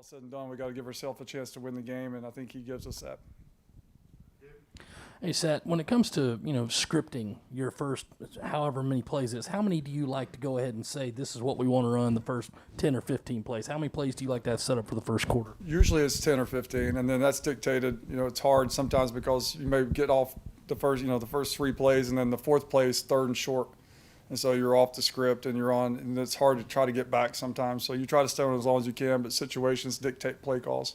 All said and done, we got to give ourselves a chance to win the game, and I think he gives us that. Hey, Sat, when it comes to, scripting your first however many plays is, how many do you like to go ahead and say this is what we want to run the first 10 or 15 plays? How many plays do you like to have set up for the first quarter? Usually it's 10 or 15, and then that's dictated. It's hard sometimes because you may get off the first three plays, and then the fourth play is third and short. And so you're off the script and you're on, and it's hard to try to get back sometimes. So you try to stay on as long as you can, but situations dictate play calls.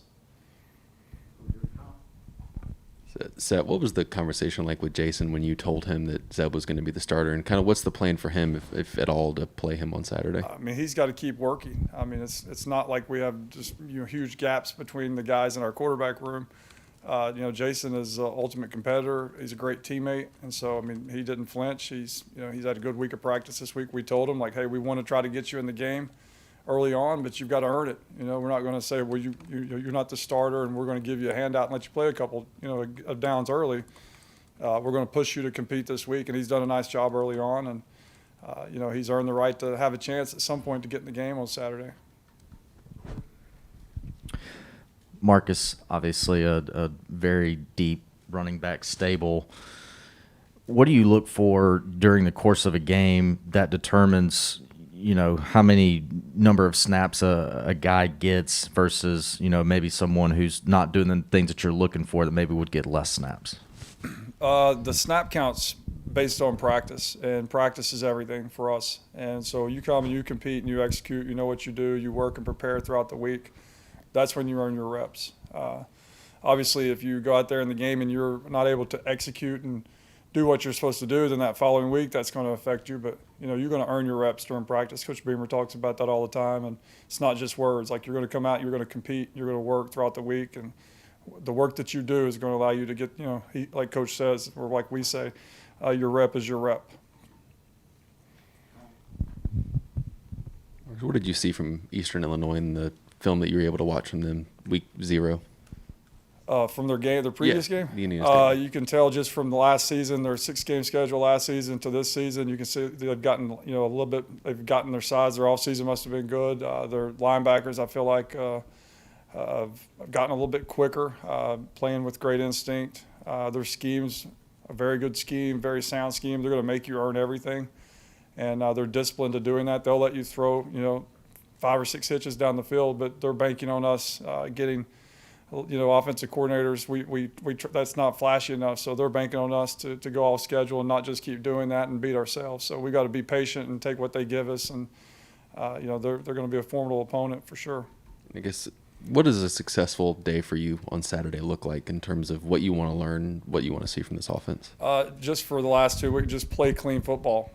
Seth, what was the conversation like with Jason when you told him that Zeb was going to be the starter, and kind of what's the plan for him, if at all, to play him on Saturday? I mean, he's got to keep working. I mean, it's not like we have just huge gaps between the guys in our quarterback room. Jason is an ultimate competitor. He's a great teammate, and so I mean, he didn't flinch. He's had a good week of practice this week. We told him hey, we want to try to get you in the game early on, but you've got to earn it. We're not going to say, well, you're not the starter, and we're going to give you a handout and let you play a couple, of downs early. We're going to push you to compete this week, and he's done a nice job early on, and he's earned the right to have a chance at some point to get in the game on Saturday. Marcus, obviously a very deep running back stable. What do you look for during the course of a game that determines how many number of snaps a guy gets versus, maybe someone who's not doing the things that you're looking for that maybe would get less snaps? The snap count's based on practice, and practice is everything for us. And so you come and you compete and you execute, you know what you do, you work and prepare throughout the week. That's when you earn your reps. Obviously, if you go out there in the game and you're not able to execute and do what you're supposed to do, then that following week that's going to affect you. But you're going to earn your reps during practice. Coach Beamer talks about that all the time, and it's not just words. You're going to come out, you're going to compete, you're going to work throughout the week, and the work that you do is going to allow you to get, like Coach says, or like we say, your rep is your rep. What did you see from Eastern Illinois in the film that you were able to watch from them week 0? From their game, their previous game? You can tell just from the last season, their 6-game schedule last season to this season, you can see they've gotten, a little bit, they've gotten their size. Their offseason must have been good. Their linebackers, I feel like, have gotten a little bit quicker, playing with great instinct. Their schemes, a very good scheme, very sound scheme. They're going to make you earn everything. And they're disciplined to doing that. They'll let you throw, 5 or 6 hitches down the field, but they're banking on us getting – offensive coordinators, we that's not flashy enough, so they're banking on us to go off schedule and not just keep doing that and beat ourselves. So we got to be patient and take what they give us, and they're going to be a formidable opponent for sure. I guess, what does a successful day for you on Saturday look like in terms of what you want to learn, what you want to see from this offense? Just for the last 2 weeks, just play clean football.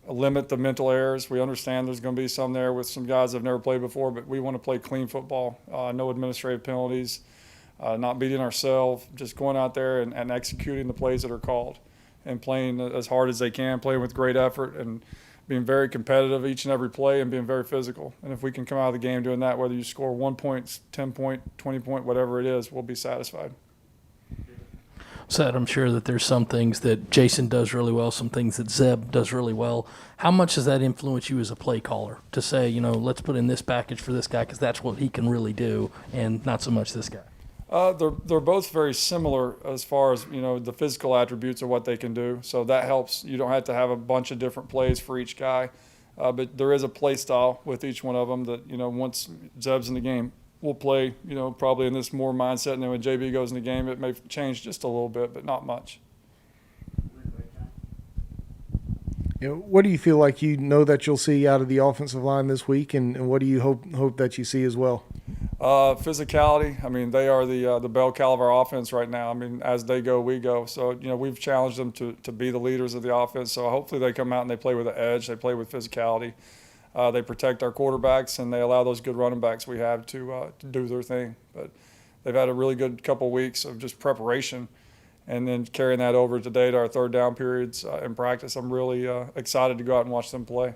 Limit the mental errors. We understand there's going to be some there with some guys that have never played before, but we want to play clean football. No administrative penalties, not beating ourselves, just going out there and executing the plays that are called and playing as hard as they can, playing with great effort and being very competitive each and every play and being very physical. And if we can come out of the game doing that, whether you score 1 point, 10 point, 20 point, whatever it is, we'll be satisfied. Sat, I'm sure that there's some things that Jason does really well, some things that Zeb does really well. How much does that influence you as a play caller to say, let's put in this package for this guy because that's what he can really do, and not so much this guy? They're both very similar as far as the physical attributes of what they can do. So that helps. You don't have to have a bunch of different plays for each guy, but there is a play style with each one of them that once Zeb's in the game, we'll play, probably in this more mindset. And then when JB goes in the game, it may change just a little bit, but not much. What do you feel like that you'll see out of the offensive line this week, and what do you hope that you see as well? Physicality. I mean, they are the bell cow of our offense right now. I mean, as they go, we go. So, we've challenged them to be the leaders of the offense. So hopefully they come out and they play with an edge. They play with physicality. They protect our quarterbacks, and they allow those good running backs we have to do their thing. But they've had a really good couple weeks of just preparation, and then carrying that over today to our third down periods in practice. I'm really excited to go out and watch them play.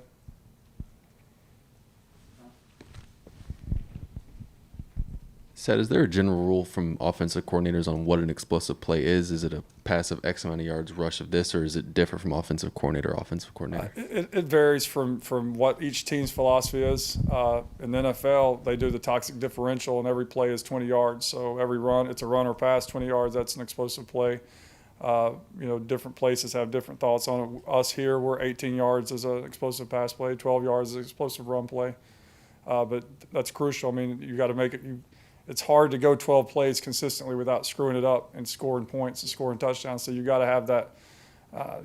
Seth, is there a general rule from offensive coordinators on what an explosive play is? Is it a pass of X amount of yards, rush of this, or is it different from offensive coordinator to offensive coordinator? It varies from what each team's philosophy is. In the NFL, they do the toxic differential, and every play is 20 yards. So every run, it's a run or pass, 20 yards, that's an explosive play. Different places have different thoughts on it. Us here, we're 18 yards as an explosive pass play, 12 yards as an explosive run play. But that's crucial. I mean, you got to make it. It's hard to go 12 plays consistently without screwing it up and scoring points and scoring touchdowns. So you got to have that.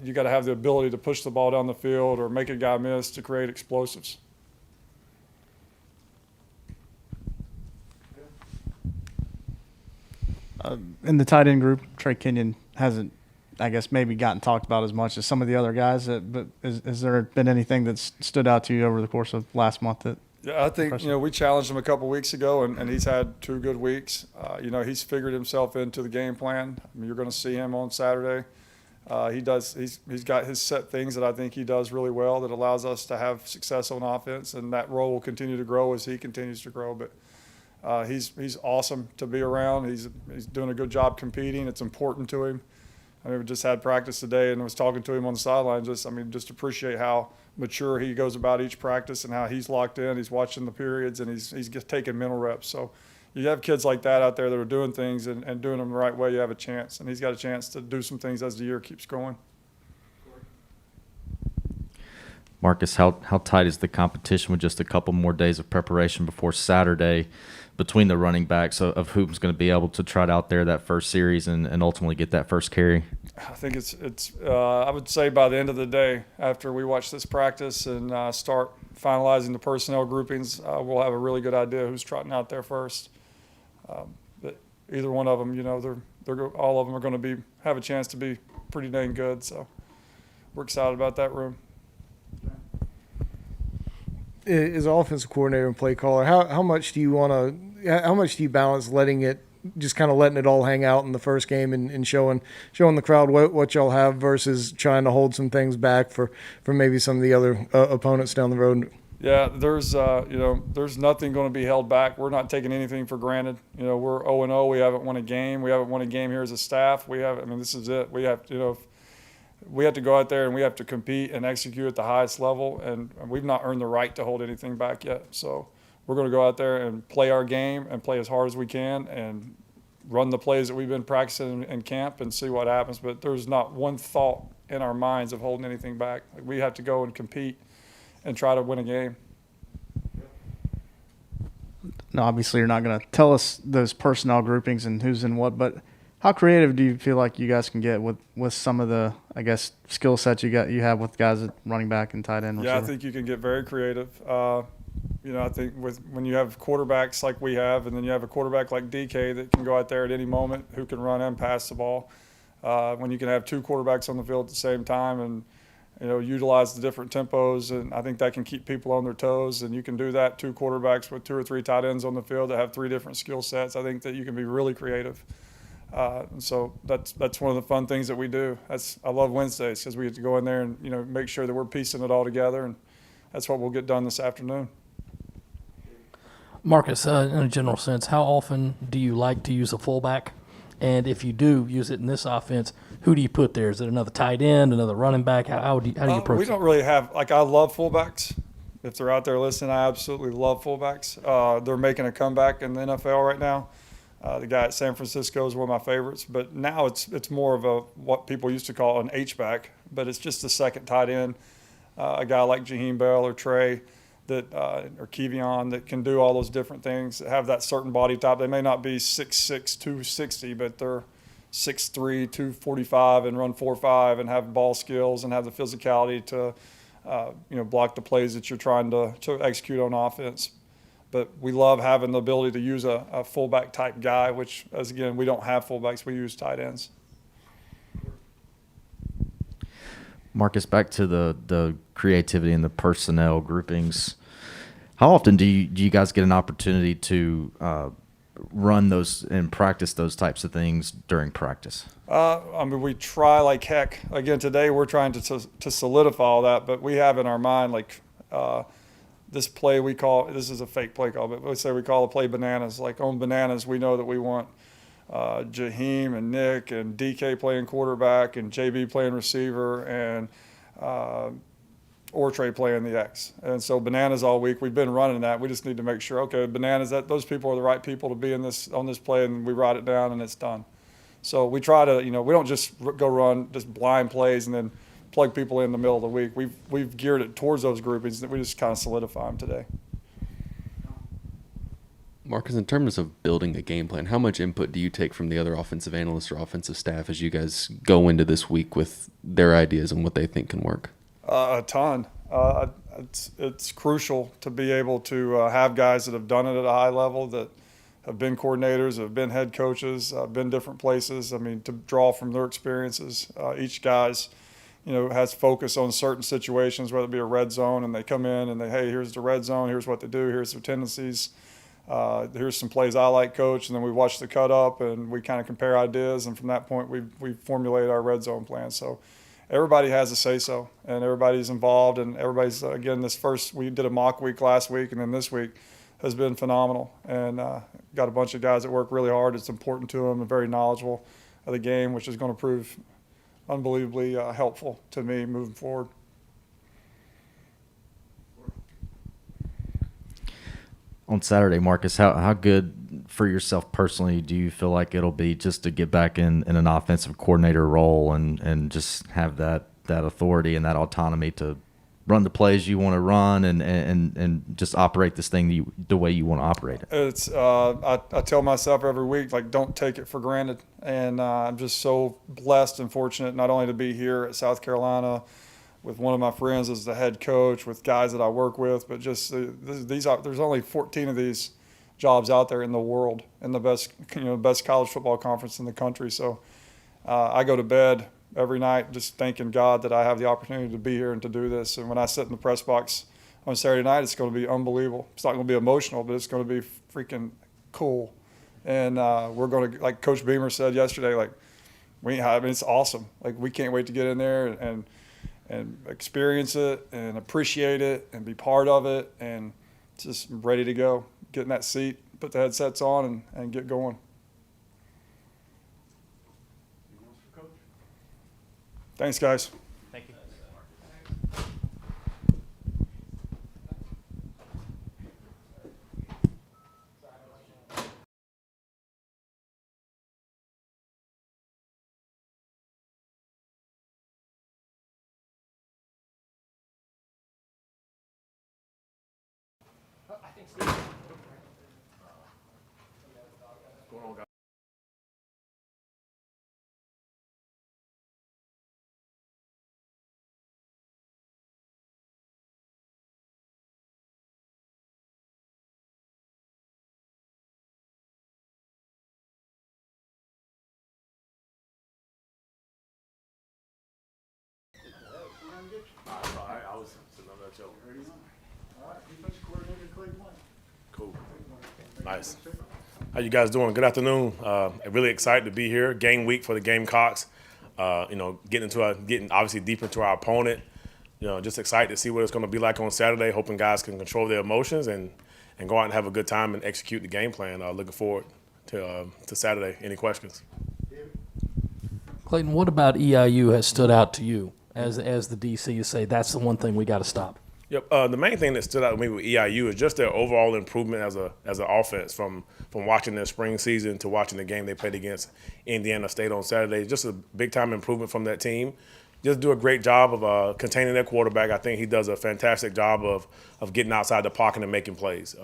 You got to have the ability to push the ball down the field or make a guy miss to create explosives. In the tight end group, Trey Kenyon hasn't, I guess, maybe gotten talked about as much as some of the other guys. But has there been anything that's stood out to you over the course of last month that? Yeah, I think we challenged him a couple weeks ago, and he's had 2 good weeks. He's figured himself into the game plan. I mean, you're going to see him on Saturday. He's got his set things that I think he does really well that allows us to have success on offense, and that role will continue to grow as he continues to grow. But he's awesome to be around. He's doing a good job competing. It's important to him. I mean, we just had practice today, and I was talking to him on the sideline. Just appreciate how mature he goes about each practice and how he's locked in. He's watching the periods, and he's just taking mental reps. So you have kids like that out there that are doing things and doing them the right way, you have a chance. And he's got a chance to do some things as the year keeps going. Marcus, how tight is the competition with just a couple more days of preparation before Saturday between the running backs of who's going to be able to trot out there that first series and ultimately get that first carry? I think it's I would say by the end of the day, after we watch this practice and start finalizing the personnel groupings, we'll have a really good idea who's trotting out there first. But either one of them, all of them are going to have a chance to be pretty dang good. So we're excited about that room. As an offensive coordinator and play caller, how much do you balance letting it all hang out in the first game and showing the crowd what y'all have versus trying to hold some things back for maybe some of the other opponents down the road? Yeah, there's nothing going to be held back. We're not taking anything for granted. We're 0-0. We haven't won a game. We haven't won a game here as a staff. This is it. We have to go out there and we have to compete and execute at the highest level, and we've not earned the right to hold anything back yet. So we're going to go out there and play our game and play as hard as we can and run the plays that we've been practicing in camp and see what happens. But there's not one thought in our minds of holding anything back. We have to go and compete and try to win a game. No, obviously you're not going to tell us those personnel groupings and who's in what, but how creative do you feel like you guys can get with some of the, I guess, skill sets you have with guys at running back and tight end? Yeah, I think you can get very creative. I think when you have quarterbacks like we have, and then you have a quarterback like DK that can go out there at any moment who can run and pass the ball. When you can have 2 quarterbacks on the field at the same time and utilize the different tempos, and I think that can keep people on their toes. And you can do that 2 quarterbacks with 2 or 3 tight ends on the field that have 3 different skill sets. I think that you can be really creative. And so that's one of the fun things that we do. I love Wednesdays because we get to go in there and make sure that we're piecing it all together, and that's what we'll get done this afternoon. Marcus, in a general sense, how often do you like to use a fullback? And if you do use it in this offense, who do you put there? Is it another tight end, another running back? How do you approach it? We don't really have – I love fullbacks. If they're out there listening, I absolutely love fullbacks. They're making a comeback in the NFL right now. The guy at San Francisco is one of my favorites. But now it's more of what people used to call an H-back, but it's just the second tight end, a guy like Jaheim Bell or Trey or Kevion that can do all those different things, that have that certain body type. They may not be 6'6", 260, but they're 6'3", 245 and run 4.5 and have ball skills and have the physicality to block the plays that you're trying to execute on offense. But we love having the ability to use a fullback type guy, which, as again, we don't have fullbacks. We use tight ends. Marcus, back to the creativity and the personnel groupings. How often do you guys get an opportunity to run those and practice those types of things during practice? We try like heck. Again, today we're trying to solidify all that, but we have in our mind this play this is a fake play call, but let's say we call the play bananas. Like on bananas, we know that we want Jaheim and Nick and DK playing quarterback and JB playing receiver and Ortre playing the X. And so bananas all week. We've been running that. We just need to make sure, okay, bananas, that those people are the right people to be on this play, and we write it down and it's done. So we try to, we don't just go run just blind plays and then plug people in the middle of the week. We've geared it towards those groupings that we just kind of solidify them today. Marcus, in terms of building a game plan, how much input do you take from the other offensive analysts or offensive staff as you guys go into this week with their ideas and what they think can work? A ton. It's crucial to be able to have guys that have done it at a high level, that have been coordinators, have been head coaches, been different places. I mean, to draw from their experiences. Each guy's, has focus on certain situations, whether it be a red zone, and they come in and hey, here's the red zone, here's what they do, here's their tendencies. Here's some plays I like, coach, and then we watch the cut up and we kind of compare ideas, and from that point we formulate our red zone plan. So everybody has a say-so, and everybody's involved, and everybody's, again, we did a mock week last week, and then this week has been phenomenal, and got a bunch of guys that work really hard. It's important to them and very knowledgeable of the game, which is going to prove unbelievably helpful to me moving forward. On Saturday, Marcus, how good for yourself personally do you feel like it'll be just to get back in an offensive coordinator role and just have that authority and that autonomy to run the plays you want to run and just operate this thing the way you want to operate it? It's I tell myself every week, like, don't take it for granted, and I'm just so blessed and fortunate not only to be here at South Carolina with one of my friends as the head coach, with guys that I work with, but just there's only 14 of these jobs out there in the world, in the best college football conference in the country. So I go to bed every night just thanking God that I have the opportunity to be here and to do this. And when I sit in the press box on Saturday night, it's going to be unbelievable. It's not going to be emotional, but it's going to be freaking cool. And we're going to, like Coach Beamer said yesterday, like, it's awesome. Like, we can't wait to get in there and experience it and appreciate it and be part of it, and just ready to go. Get in that seat, put the headsets on, and get going. Thanks, guys. Thank you. Cool. Nice. How you guys doing? Good afternoon. Really excited to be here. Game week for the Gamecocks. Getting obviously deep into our opponent. Just excited to see what it's going to be like on Saturday. Hoping guys can control their emotions and go out and have a good time and execute the game plan. Looking forward to Saturday. Any questions? Clayton, what about EIU has stood out to you as the DC? You say that's the one thing we got to stop. Yep. The main thing that stood out to me with EIU is just their overall improvement as an offense from watching their spring season to watching the game they played against Indiana State on Saturday. Just a big time improvement from that team. Just do a great job of containing their quarterback. I think he does a fantastic job of getting outside the pocket and making plays.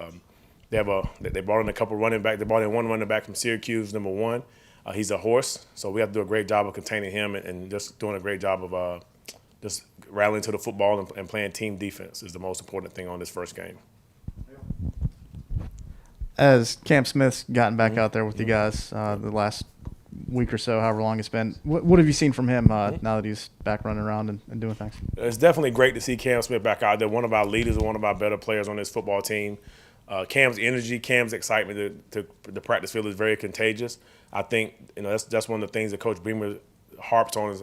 They brought in a couple running back. They brought in one running back from Syracuse, number 1. He's a horse, so we have to do a great job of containing him and just doing a great job of just rallying to the football and playing team defense is the most important thing on this first game. As Cam Smith's gotten back out there with you guys the last week or so, however long it's been, what have you seen from him now that he's back running around and doing things? It's definitely great to see Cam Smith back out there, one of our leaders and one of our better players on this football team. Cam's energy, Cam's excitement to the practice field is very contagious. I think that's one of the things that Coach Beamer harps on is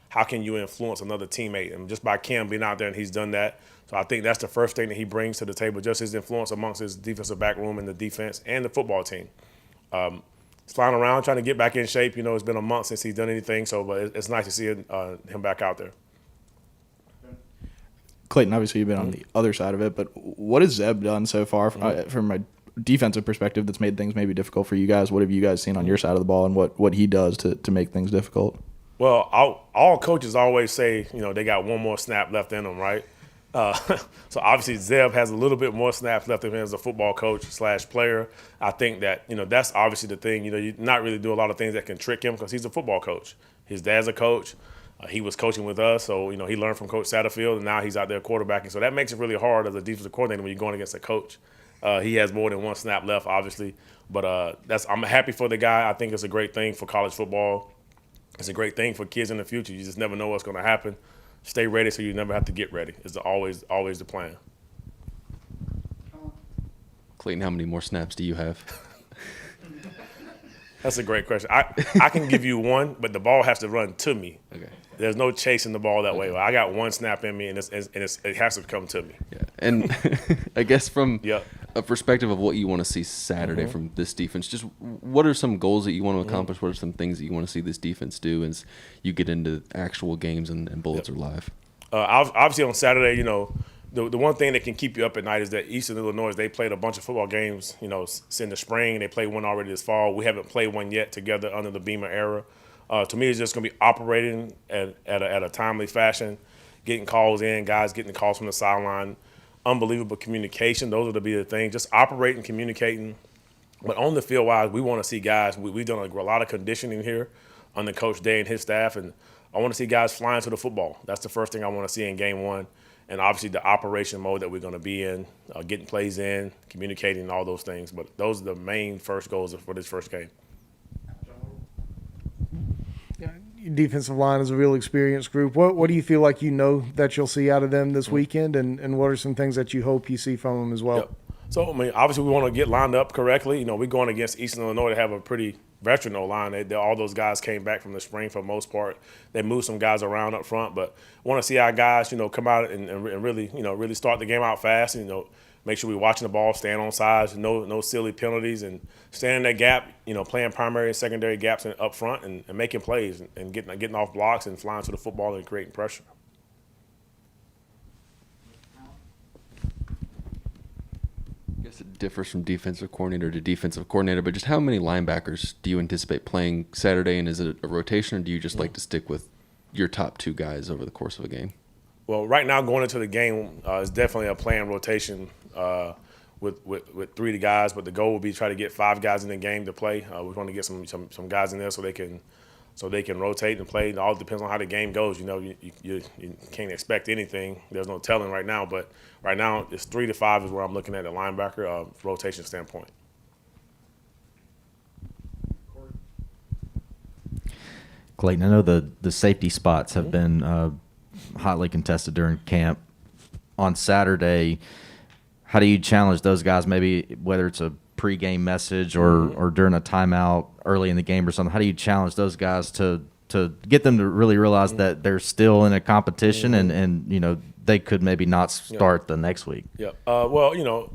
how can you influence another teammate? And just by Cam being out there, and he's done that. So I think that's the first thing that he brings to the table, just his influence amongst his defensive back room and the defense and the football team. He's flying around trying to get back in shape. You know, it's been a month since he's done anything, so but it's nice to see him back out there. Clayton, obviously you've been on the other side of it, but what has Zeb done so far from a defensive perspective that's made things maybe difficult for you guys? What have you guys seen on your side of the ball, and what he does to make things difficult? Well, all coaches always say, you know, they got one more snap left in them, right? So obviously Zeb has a little bit more snaps left in him as a football coach / player. I think that, you know, that's obviously the thing. You know, you not really do a lot of things that can trick him because he's a football coach. His dad's a coach. He was coaching with us, so, you know, he learned from Coach Satterfield, and now he's out there quarterbacking. So that makes it really hard as a defensive coordinator when you're going against a coach. He has more than one snap left, obviously. But I'm happy for the guy. I think it's a great thing for college football. It's a great thing for kids in the future. You just never know what's going to happen. Stay ready so you never have to get ready. It's always the plan. Clayton, how many more snaps do you have? That's a great question. I can give you one, but the ball has to run to me. Okay. There's no chasing the ball that way. I got one snap in me, and it has to come to me. Yeah. And I guess from Yep. a perspective of what you want to see Saturday from this defense, just what are some goals that you want to accomplish? What are some things that you want to see this defense do as you get into actual games and bullets are live? Obviously on Saturday, you know, the one thing that can keep you up at night is that Eastern Illinois, they played a bunch of football games, you know, in the spring. They played one already this fall. We haven't played one yet together under the Beamer era. To me, it's just going to be operating at a timely fashion, getting calls in, guys getting the calls from the sideline, unbelievable communication. Those are to be the things, just operating, communicating. But on the field-wise, we want to see guys. We've done a lot of conditioning here under Coach Day and his staff, and I want to see guys flying to the football. That's the first thing I want to see in game one. And obviously the operation mode that we're going to be in, getting plays in, communicating, all those things. But those are the main first goals for this first game. Your defensive line is a real experienced group. What do you feel like you know that you'll see out of them this weekend, and what are some things that you hope you see from them as well? Yep. So, I mean, obviously we want to get lined up correctly. You know, we're going against Eastern Illinois to have a pretty veteran O-line. All those guys came back from the spring for the most part. They moved some guys around up front, but want to see our guys, you know, come out and really, you know, really start the game out fast and, you know, make sure we're watching the ball, staying on sides, no silly penalties, and staying in that gap, you know, playing primary and secondary gaps up front and making plays and getting off blocks and flying to the football and creating pressure. I guess it differs from defensive coordinator to defensive coordinator, but just how many linebackers do you anticipate playing Saturday, and is it a rotation, or do you just like to stick with your top two guys over the course of a game? Well, right now going into the game is definitely a planned rotation with 3 guys, but the goal will be to try to get 5 guys in the game to play. We want to get some guys in there so they can rotate and play. It all depends on how the game goes. You know, you can't expect anything. There's no telling right now, but right now it's 3 to 5 is where I'm looking at the linebacker rotation standpoint. Clayton, I know the safety spots have been hotly contested during camp. On Saturday, how do you challenge those guys, maybe whether it's a pregame message or during a timeout early in the game or something? How do you challenge those guys to get them to really realize that they're still in a competition and you know, they could maybe not start the next week? Yeah. Well, you know,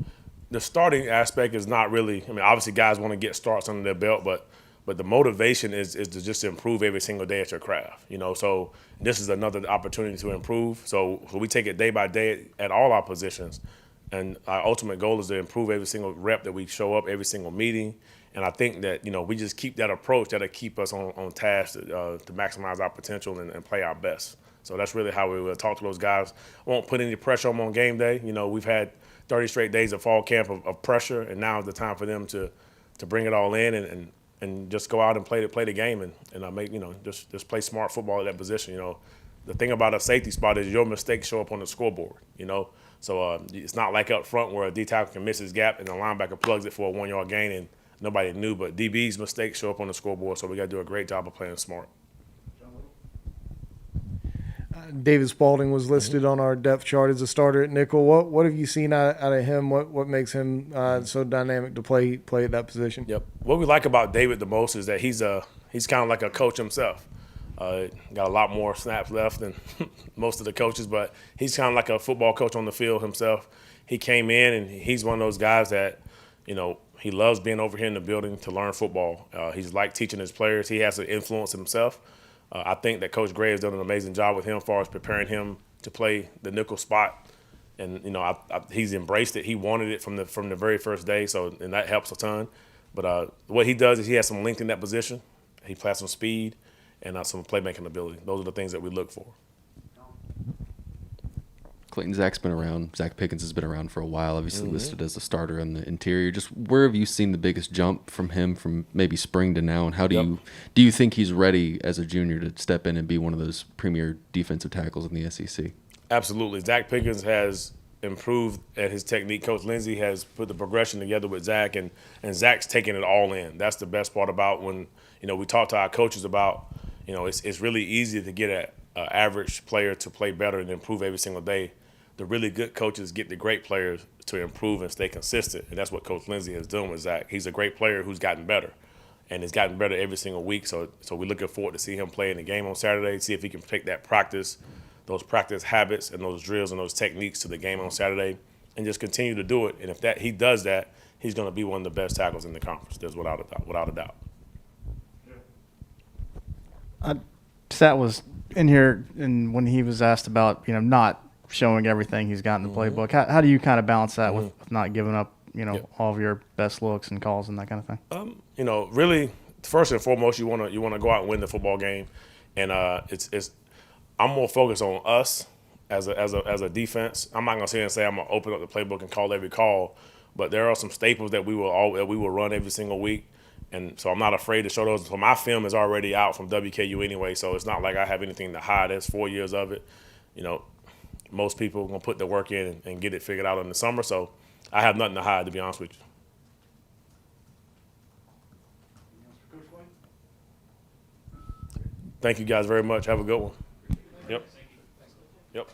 the starting aspect is not really – I mean, obviously guys want to get starts under their belt, but the motivation is to just improve every single day at your craft, you know. So this is another opportunity to improve. So we take it day by day at all our positions. And our ultimate goal is to improve every single rep that we show up, every single meeting. And I think that, you know, we just keep that approach that'll keep us on task to maximize our potential and play our best. So that's really how we will talk to those guys. Won't put any pressure on them on game day. You know, we've had 30 straight days of fall camp of pressure, and now is the time for them to bring it all in and just go out and play the game and make, you know, just play smart football at that position. You know, the thing about a safety spot is your mistakes show up on the scoreboard, you know. So it's not like up front where a D tackle can miss his gap and the linebacker plugs it for a 1-yard gain and nobody knew. But DB's mistakes show up on the scoreboard, so we got to do a great job of playing smart. David Spalding was listed on our depth chart as a starter at nickel. What have you seen out of him? What makes him so dynamic to play at that position? Yep. What we like about David the most is that he's kind of like a coach himself. Got a lot more snaps left than most of the coaches, but he's kind of like a football coach on the field himself. He came in, and he's one of those guys that, he loves being over here in the building to learn football. He's like teaching his players. He has to influence himself. I think that Coach Gray has done an amazing job with him as far as preparing him to play the nickel spot. And he's embraced it. He wanted it from the very first day, and that helps a ton. But what he does is he has some length in that position. He plays some speed and some playmaking ability. Those are the things that we look for. Clayton, Zach's been around. Zach Pickens has been around for a while, obviously listed as a starter in the interior. Just where have you seen the biggest jump from him from maybe spring to now, and how do you think he's ready as a junior to step in and be one of those premier defensive tackles in the SEC? Absolutely. Zach Pickens has improved at his technique. Coach Lindsey has put the progression together with Zach, and Zach's taking it all in. That's the best part about when, we talk to our coaches about, it's really easy to get an average player to play better and improve every single day. The really good coaches get the great players to improve and stay consistent, and that's what Coach Lindsey has done with Zach. He's a great player who's gotten better, and has gotten better every single week. So we're looking forward to see him play in the game on Saturday, see if he can take that practice, those practice habits and those drills and those techniques to the game on Saturday, and just continue to do it. And if he does that, he's going to be one of the best tackles in the conference. There's without a doubt. Sat was in here, and when he was asked about not showing everything he's got in the playbook, how do you kind of balance that with not giving up all of your best looks and calls and that kind of thing? Really, first and foremost, you want to go out and win the football game, and I'm more focused on us as a defense. I'm not gonna sit here and say I'm gonna open up the playbook and call every call, but there are some staples that we will run every single week, and so I'm not afraid to show those. So my film is already out from WKU anyway, so it's not like I have anything to hide. There's 4 years of it. Most people are gonna put the work in and get it figured out in the summer, so I have nothing to hide, to be honest with you. Thank you guys very much. Have a good one. Yep.